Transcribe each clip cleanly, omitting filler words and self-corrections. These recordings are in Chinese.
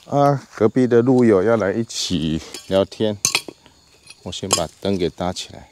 啊，隔壁的路友要来一起聊天，我先把灯给搭起来。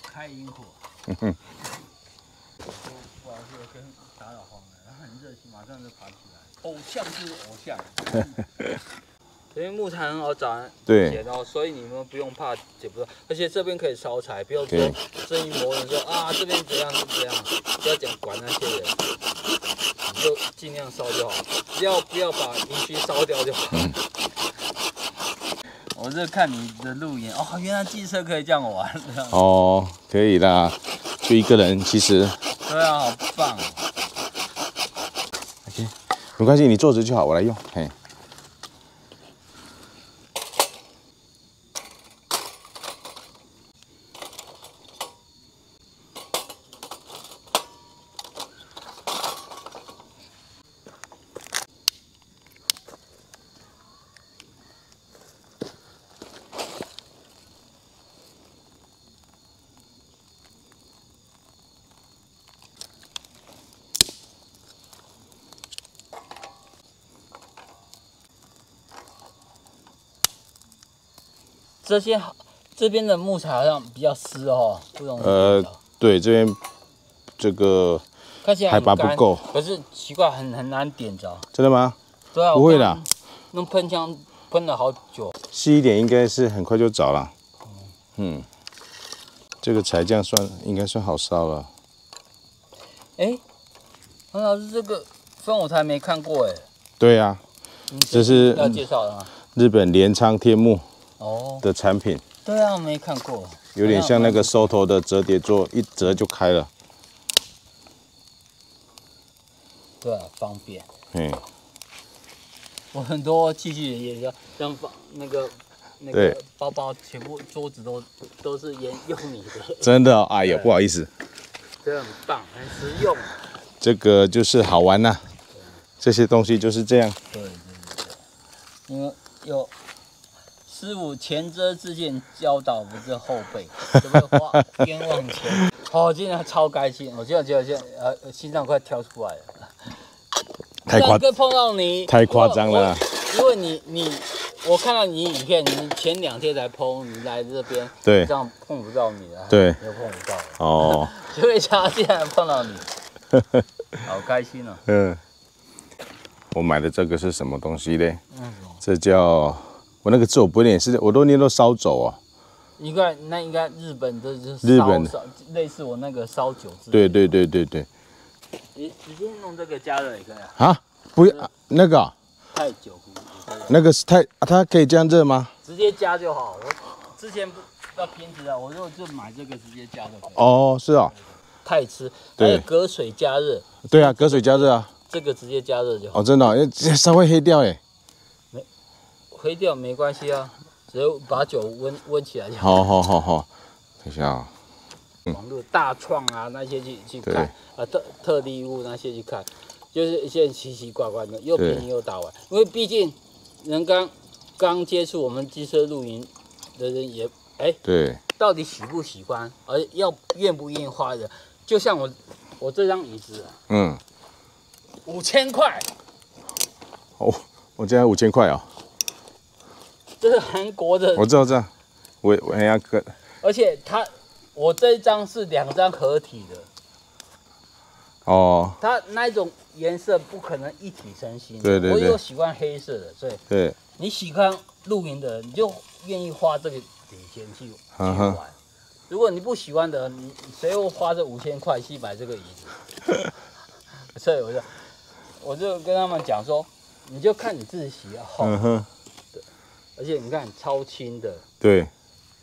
开萤火。不好意思，跟打扰慌了，然后很热情，马上就爬起来。偶像就是偶像。因为木材很好找，对，然后所以你们不用怕捡不到，而且这边可以烧柴，不要说生意磨人说啊这边怎样怎样，不要讲管那些人，你就尽量烧就好，不要把营区烧掉就好。我是看你的路演哦，原来机车可以这样玩。哦，可以啦，就一个人其实。对啊，好棒。OK， 没关系，你坐着就好，我来用。嘿。这边的木材好像比较湿哦，不容易。对，这边这个海拔不够，可是奇怪，很难点着。真的吗？对啊，不会啦，弄喷枪喷了好久。细一点应该是很快就着了。嗯，这个柴酱应该算好烧了。哎，黄老师，这个烽火台没看过哎。对呀，这是要介绍的吗？日本镰仓天幕的产品。对啊，我没看过。有点像那个收头的折叠座，一折就开了。对啊，方便。嗯。我很多器具也要让放那个包包，全部桌子都是用你的。真的、哦，哎呀，不好意思。这很棒，很实用。这个就是好玩呐、这些东西就是这样。对，因为有师傅前车之鉴，教导不是后辈，就会花冤枉钱。哦，今天超开心，我现在心脏快跳出来了。碰到你太夸张了。因为我看到你影片，你前2天才 PO， 你来这边，对，这样碰不到你了，对，又碰不到了。哦，所以竟然碰到你，好开心哦。嗯，我买的这个是什么东西嘞？这叫我那个字我不会念，我都念到烧酒啊。应该日本的就是日本类似我那个烧酒之类的。对。你直接弄这个加热也可以啊。啊，不要那个、太久。那个是它可以这样热吗？直接加就好。我之前不要偏执啊，我就买这个直接加就可以。哦，是哦。太吃，还有隔水加热。对啊，隔水加热啊。这个直接加热就好。哦，真的、哦，稍微黑掉哎。黑掉没关系啊，只要把酒温起来就好。好，等一下啊、网络大创啊那些去看啊，特例物那些去看，就是一些奇奇怪怪的，又便宜又大碗。因为毕竟人刚接触我们机车露营的人也对，到底喜不喜欢，而愿不愿意花的，就像我这张椅子，5000块。哦，我这样5000块啊。这是韩国的。我知道，我还要个。而且我这一张是2张合体的。哦，它那一种颜色不可能一体成型。对对对我有喜欢黑色的，所以对，你喜欢露营的，你就愿意花这个底钱去玩。如果你不喜欢的，你谁会花这5000块去买这个椅子？所以我就跟他们讲说，你就看你自己喜好。对，而且你看超轻的。对，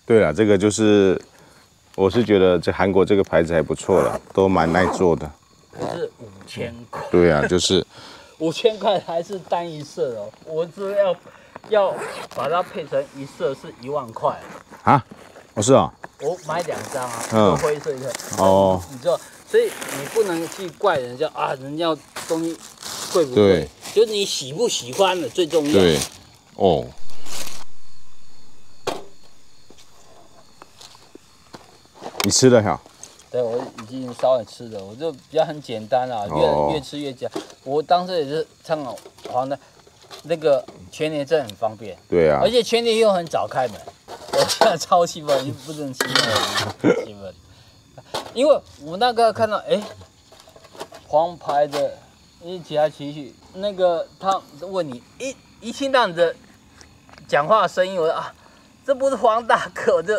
对了，这个就是我是觉得这韩国这个牌子还不错了，都蛮耐做的。可是5000块。对啊，就是5000块还是单一色哦，我只要把它配成一色是10000块。啊，哦是啊，我买2张啊，一个灰色一个。哦，你知道，所以你不能去怪人家啊，人家东西贵不贵？就是你喜不喜欢的最重要。对，哦。你吃了哈？对，我已经稍微吃了，我就比较很简单啦，越吃越加。我当时也是参考黄的，那个全年真的很方便。对啊。而且全年又很早开门，我现在超气愤，不能气愤，因为我那个看到黄牌的，一骑来骑去，那个他问你一听到你的讲话声音，我说啊，这不是黄大哥，我就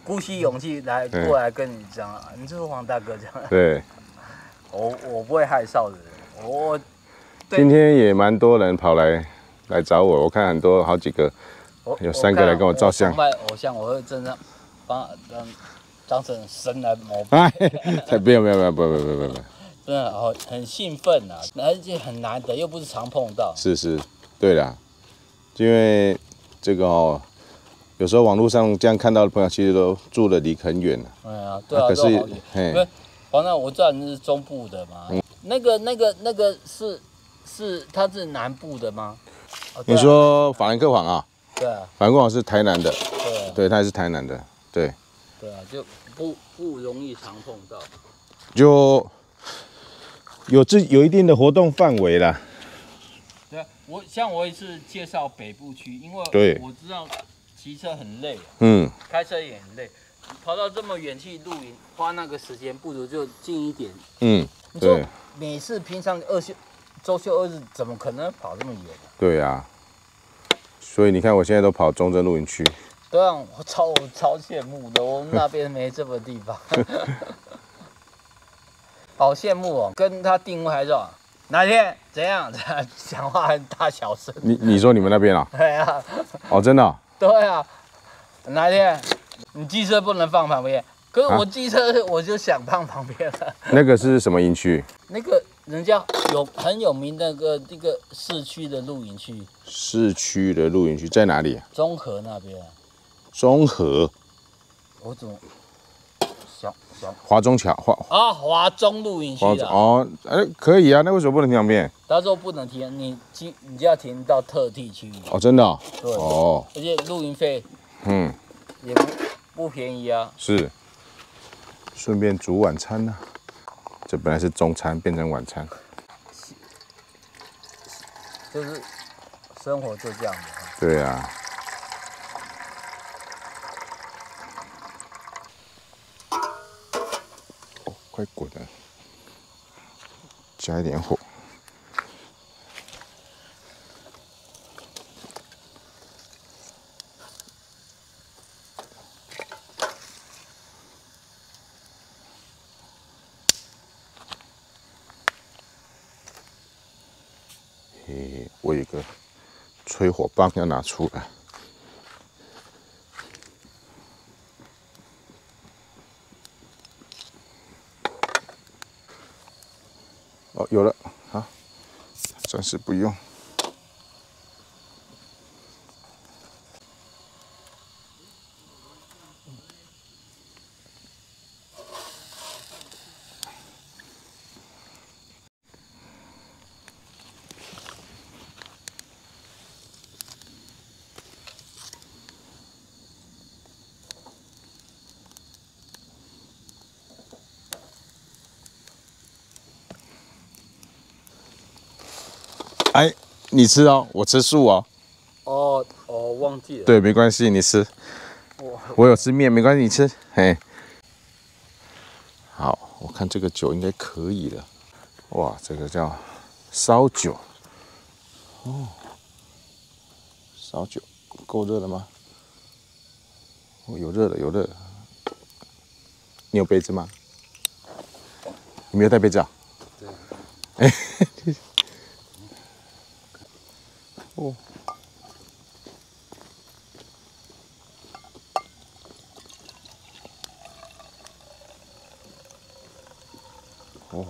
鼓起勇气过来跟你讲啊，你就是黄大哥这样。对，我不会害臊的人，我今天也蛮多人跑来找我，我看好几个，有3个来跟我照相。崇拜偶像，我会真的把当成神来膜拜。哎，不要，不，真的很兴奋啊，而且很难得，又不是常碰到。是，对啦，因为这个有时候网络上这样看到的朋友，其实都住的离很远了。哎呀，对啊，可是，因为黄大，我知道你是中部的嘛，那个是他是南部的吗？你说法兰克福啊？对啊，法兰克福是台南的。对啊，对，他也是台南的。对。对啊，就不容易常碰到。就有一定的活动范围啦。对啊，我也是介绍北部区，因为我知道骑车很累，开车也很累，跑到这么远去露营，花那个时间，不如就近一点。你说每次平常周休2日，怎么可能跑这么远呢？对啊，所以你看我现在都跑中正露营区。对啊，我超羡慕的，我们那边没这么地方。好羡慕哦，跟他定位还是哪天怎样讲话很大小声。你说你们那边啊？对啊。哦，真的哦？对啊，哪天你机车不能放旁边，可是我机车我就想放旁边了。那个是什么营区？那个人家很有名的一个市区的露营区。市区的露营区在哪里？中和那边。中和。我怎么想华中桥华中露营区的。哦，可以啊，那为什么不能停旁边？他说不能停，你就要停到特地区域。哦，真的哦？对。哦。而且露营费，也不便宜啊。是。顺便煮晚餐呢，这本来是中餐，变成晚餐。就是生活就这样子。对啊。快滚了！加一点火。我有一个吹火棒要拿出来。哦，有了，好，暂时不用。哎，你吃哦，我吃素哦。忘记了。对，没关系，你吃。我有吃面，没关系，你吃。嘿，好，我看这个酒应该可以了。哇，这个叫烧酒。哦，烧酒够热了吗？哦，有热了，有热了。你有杯子吗？你没有带杯子啊？对。哎，哦。哦。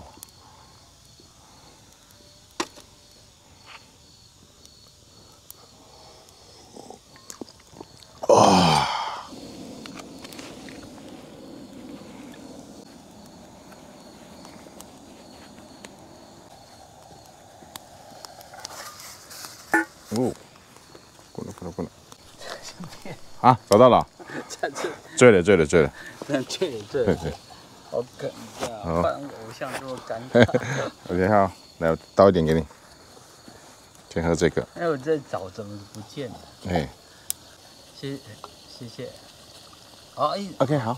哇。哦，滚了滚了滚了！啊，找到了！醉了醉了醉了！醉了醉了！好尴尬，换偶像这么尴尬。OK， 好，来我倒一点给你，先喝这个。哎，我在找，怎么不见了？哎，谢谢。好，OK， 好。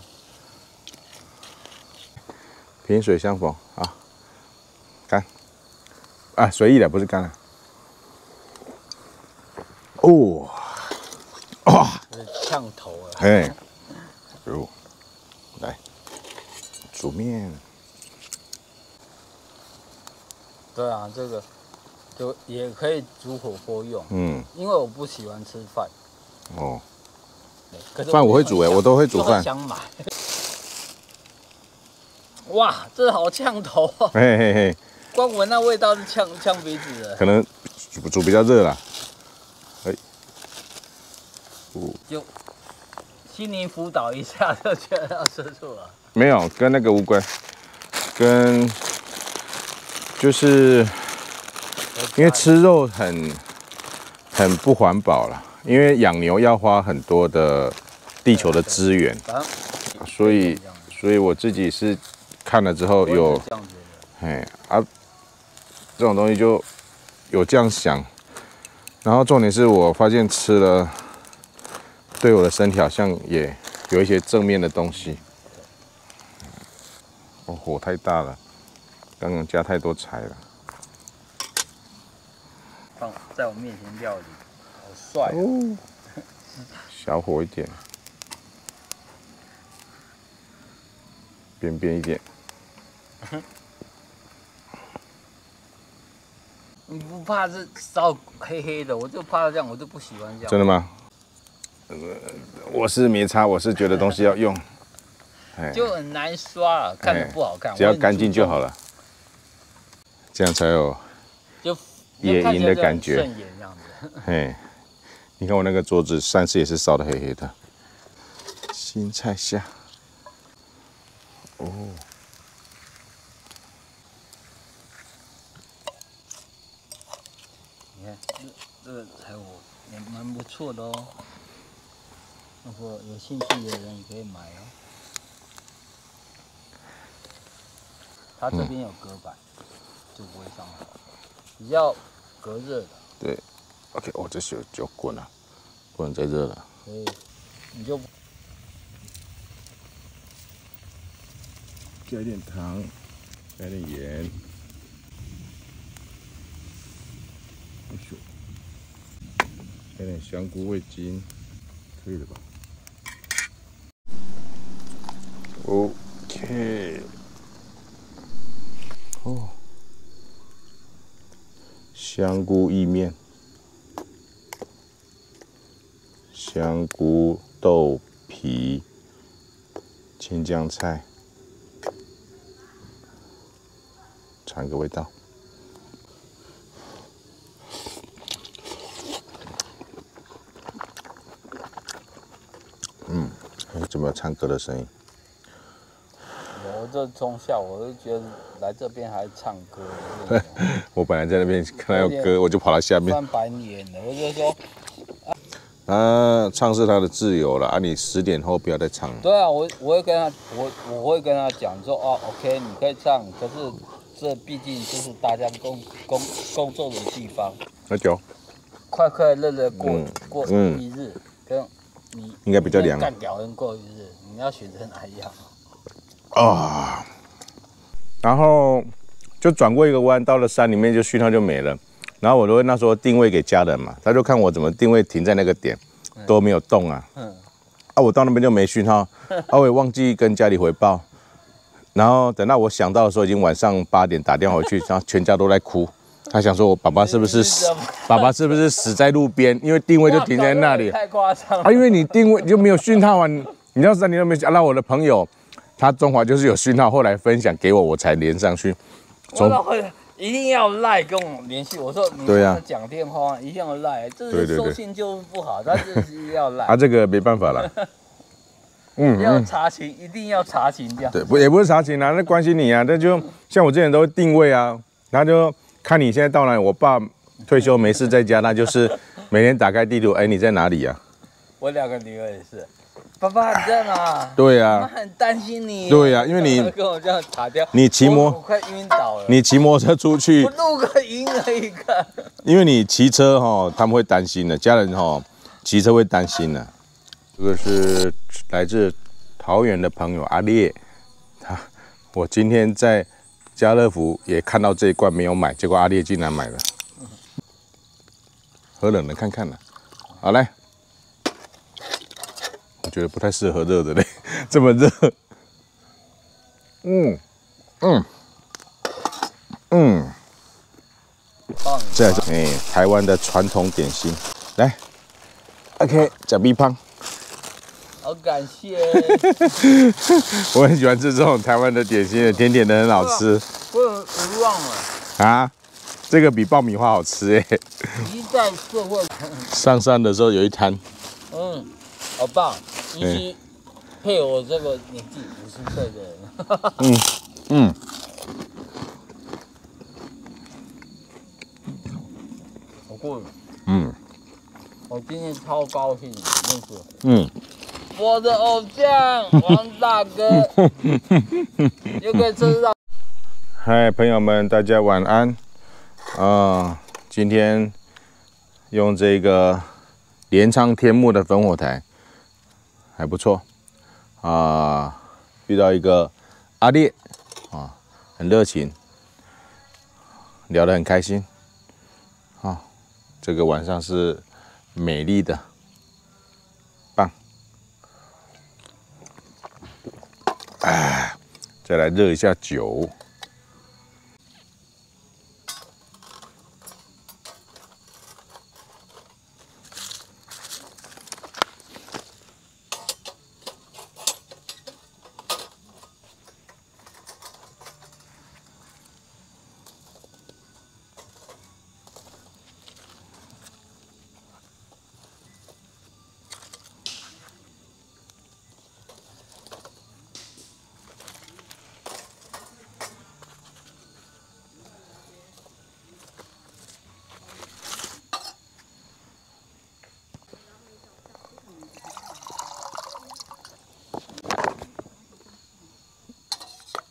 萍水相逢啊，干啊，随意的，不是干了。哦，哇，呛头了。哎，肉，来煮面。对啊，这个就也可以煮火锅用。嗯，因为我不喜欢吃饭。哦，可是饭我会煮哎，我都会煮饭。想买。哇，这好呛头哦！嘿嘿嘿，光闻那味道是呛鼻子的。可能煮比较热啦。哎，就心灵辅导一下就觉得要吃醋了。没有，跟那个无关，跟就是因为吃肉很不环保了，因为养牛要花很多的地球的资源，所以我自己是看了之后有，这种东西就有这样想，然后重点是我发现吃了对我的身体好像也有一些正面的东西。哦，火太大了，刚刚加太多柴了。放在我面前料理，好帅哦！小火一点，边边一点。你不怕是烧黑黑的？我就怕这样，我就不喜欢这样。真的吗？我是没差，我是觉得东西要用。就很难刷，看着不好看。只要干净就好了，这样才有野营的感觉。顺眼这样子。嘿，你看我那个桌子，上次也是烧得黑黑的。青菜虾。哦。你看，这个柴火也蛮不错的哦。如果有兴趣的人也可以买哦。它这边有隔板，就不会上火，比较隔热的。对 ，OK， 哦，这酒滚了，不能再热了。所以你就加一点糖，加一点盐。加点香菇、味精，可以了吧 ？OK。哦，香菇意面，香菇豆皮，青江菜，尝个味道。怎么有唱歌的声音？我这从小我就觉得来这边还唱歌。我本来在那边看到有歌，我就跑到下面。翻白眼了，我就说。唱是他的自由了啊！你10点后不要再唱了。对啊，我会跟他，我会跟他讲说，哦 ，OK， 你可以唱，可是这毕竟就是大家工作的地方。喝酒。快快乐乐过一日，跟你应该比较凉。干屌人过一日，你要选择哪一样？啊，然后就转过一个弯，到了山里面就讯号就没了。然后我都会那时候定位给家人嘛，他就看我怎么定位停在那个点，都没有动啊。我到那边就没讯号，我也忘记跟家里回报。然后等到我想到的时候，已经晚上8点，打电话回去，然后全家都在哭。他想说我爸爸是不是死在路边？因为定位就停在那里。太夸张了。因为你定位就没有讯号啊，你要是你都没想，那我的朋友他中华就是有讯号，后来分享给我，我才连上去。一定要赖跟我联系。我说你讲电话一定要赖，这是收信就不好，但是要赖。这个没办法了。要查勤，一定要查勤这样。对，也不是查勤啊，那关心你啊，那就像我之前都会定位啊，他就看你现在到哪里。我爸退休没事在家，那就是每天打开地图，你在哪里啊？我2个女儿也是。爸爸你在哪？对呀，妈很担心你。对呀，因为你跟我这样打掉，你骑摩，我快晕倒了。你骑摩托车出去，我录个音而已个。因为你骑车他们会担心的，家人骑车会担心的。这个是来自桃园的朋友阿烈，我今天在家乐福也看到这一罐没有买，结果阿烈竟然买了，喝冷的看看了。好来。我觉得不太适合热的嘞，这么热。这台湾的传统点心，来 ，OK， 假币胖。好感谢。我很喜欢吃这种台湾的点心，甜甜的很好吃。我忘了。啊，这个比爆米花好吃哎。一在社会上山的时候有一摊。好棒。尤其配我这个年纪50岁的人，好过瘾。我今天超高兴，真是。我的偶像王大哥又可以吃到。嗨，朋友们，大家晚安。今天用这个镰仓天目的烽火台。还不错遇到一个阿烈很热情，聊得很开心这个晚上是美丽的，棒！再来热一下酒。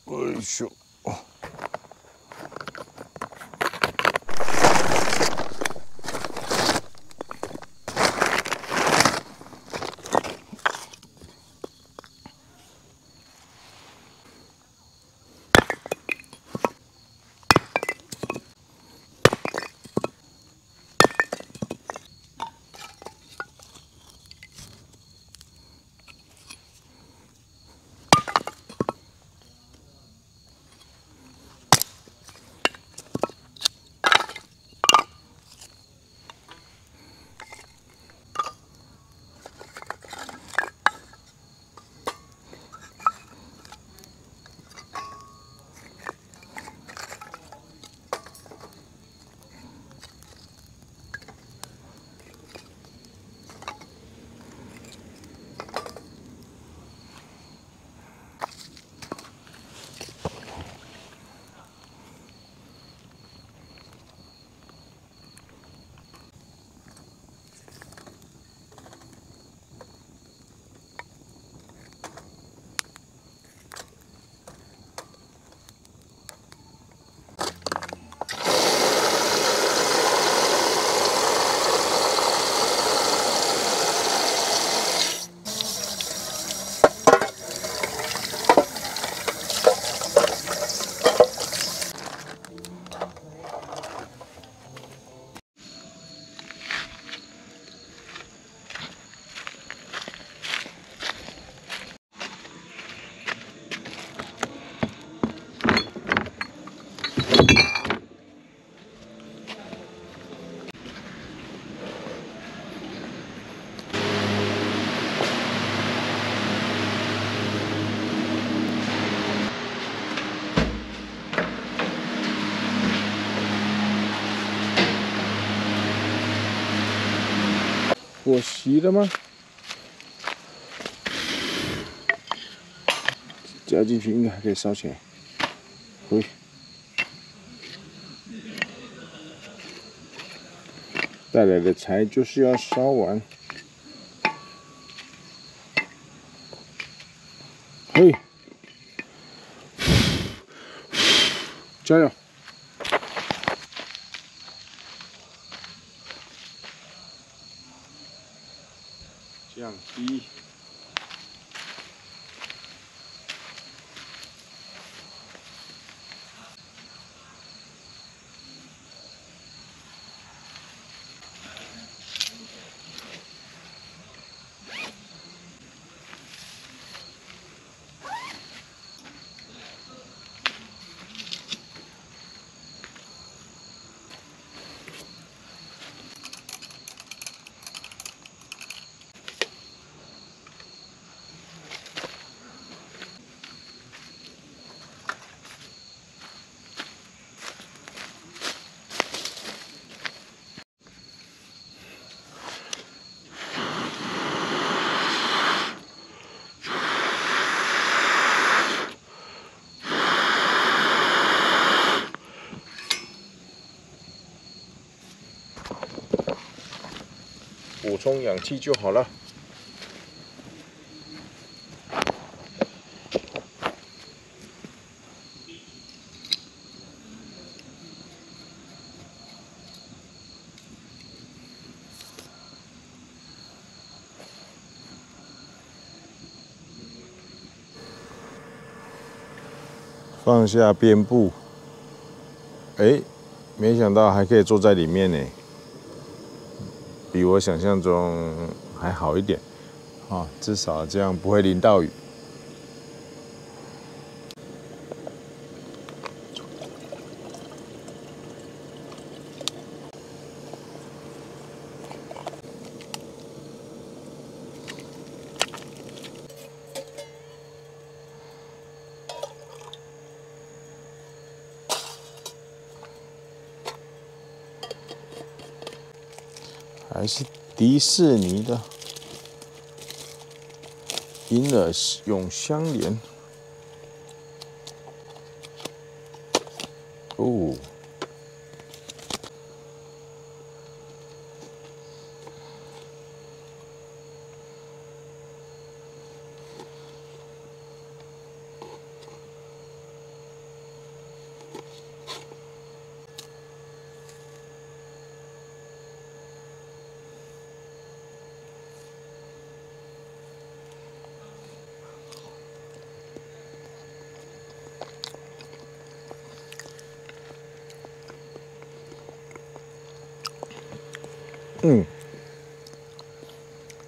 よいしょ。火熄了吗？加进去应该还可以烧起来。嘿，带来的柴就是要烧完。嘿，加油！降低。补充氧气就好了。放下边部，哎，没想到还可以坐在里面呢，比我想象中还好一点，啊，至少这样不会淋到雨。还是迪士尼的银耳永相连哦，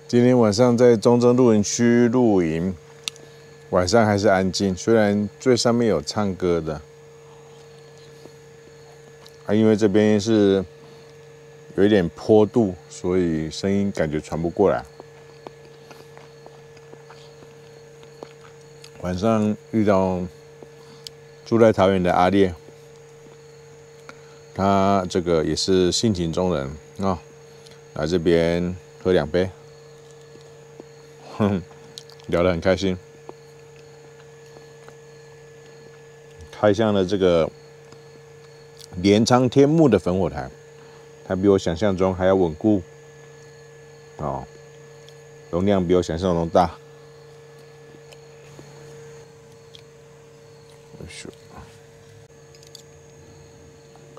今天晚上在中正露营区露营，晚上还是安静，虽然最上面有唱歌的，因为这边是有一点坡度，所以声音感觉传不过来。晚上遇到住在桃园的阿烈，他这个也是性情中人啊，来这边喝2杯，聊得很开心，开向了这个镰仓天幕的焚火台，它比我想象中还要稳固，哦，容量比我想象中大。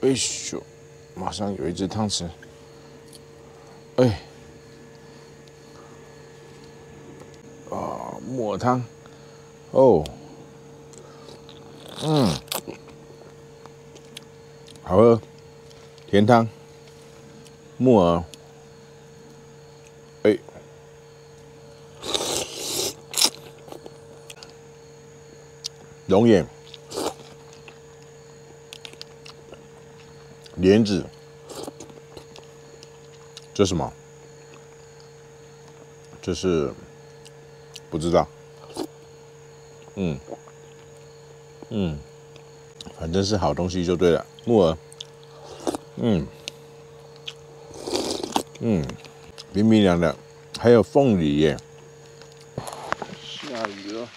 哎咻，马上有一只汤匙，哎，啊，木耳汤，哦，好喝，甜汤，木耳，哎，龙眼。莲子，这是什么？这是不知道。反正是好东西就对了。木耳，冰冰凉的，还有凤梨耶。下雨了。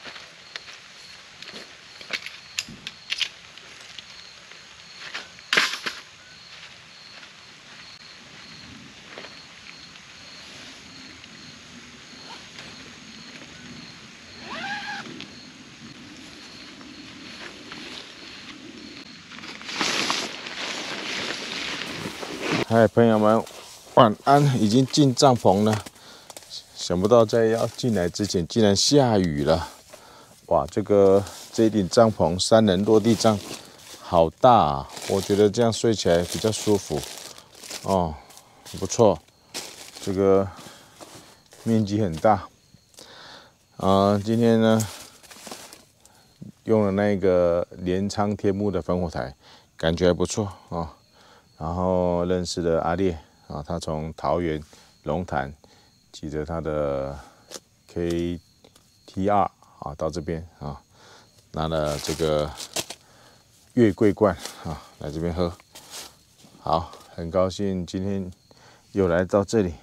嗨，朋友们，晚安！已经进帐篷了，想不到在要进来之前竟然下雨了。哇，这一顶帐篷3人落地帐，好大啊！我觉得这样睡起来比较舒服哦，不错。这个面积很大。今天呢用了那个镰仓天幕的烽火台，感觉还不错哦。然后认识了阿烈啊，他从桃园龙潭骑着他的 KTR 啊到这边啊，拿了这个月桂冠啊来这边喝。好，很高兴今天又来到这里，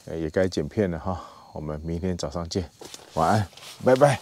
也该剪片了哈。我们明天早上见，晚安，拜拜。